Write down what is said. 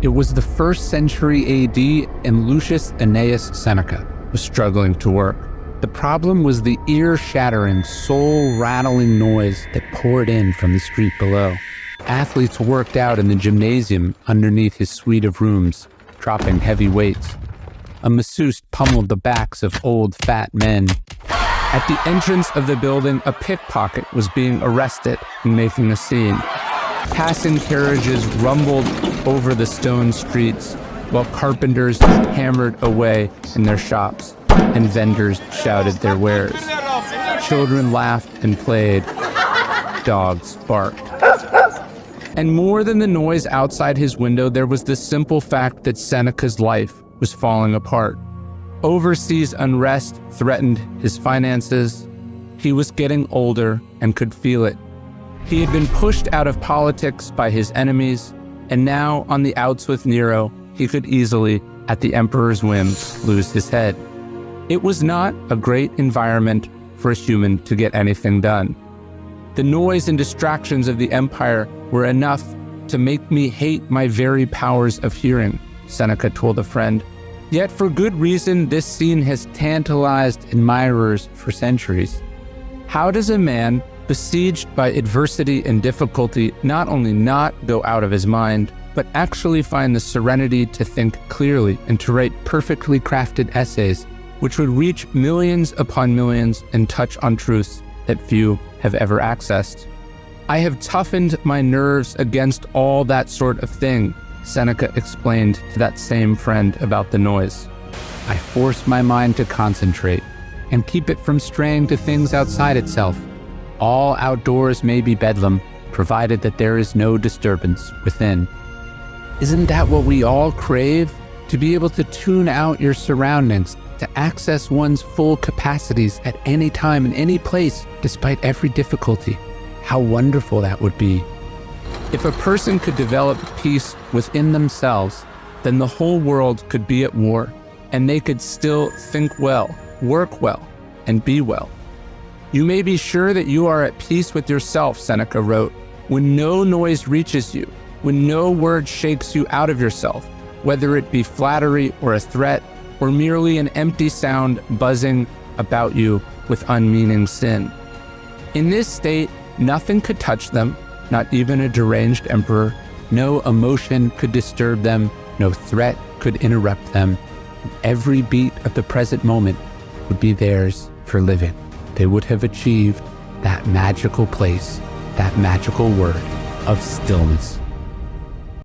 It was the 1st century AD, and Lucius Annaeus Seneca was struggling to work. The problem was the ear-shattering, soul-rattling noise that poured in from the street below. Athletes worked out in the gymnasium underneath his suite of rooms, dropping heavy weights. A masseuse pummeled the backs of old, fat men. At the entrance of the building, a pickpocket was being arrested and making a scene. Passing carriages rumbled over the stone streets, while carpenters hammered away in their shops, and vendors shouted their wares. Children laughed and played. Dogs barked. And more than the noise outside his window, there was the simple fact that Seneca's life was falling apart. Overseas unrest threatened his finances. He was getting older and could feel it. He had been pushed out of politics by his enemies, and now on the outs with Nero, he could easily, at the emperor's whim, lose his head. It was not a great environment for a human to get anything done. The noise and distractions of the empire were enough to make me hate my very powers of hearing, Seneca told a friend. Yet for good reason, this scene has tantalized admirers for centuries. How does a man besieged by adversity and difficulty not only not go out of his mind, but actually find the serenity to think clearly and to write perfectly crafted essays which would reach millions upon millions and touch on truths that few have ever accessed? I have toughened my nerves against all that sort of thing, Seneca explained to that same friend about the noise. I force my mind to concentrate and keep it from straying to things outside itself. All outdoors may be bedlam, provided that there is no disturbance within. Isn't that what we all crave? To be able to tune out your surroundings, to access one's full capacities at any time and any place, despite every difficulty. How wonderful that would be. If a person could develop peace within themselves, then the whole world could be at war, and they could still think well, work well, and be well. You may be sure that you are at peace with yourself, Seneca wrote, when no noise reaches you, when no word shakes you out of yourself, whether it be flattery or a threat, or merely an empty sound buzzing about you with unmeaning sin. In this state, nothing could touch them, not even a deranged emperor. No emotion could disturb them, no threat could interrupt them. Every beat of the present moment would be theirs for living. They would have achieved that magical place, that magical word of stillness.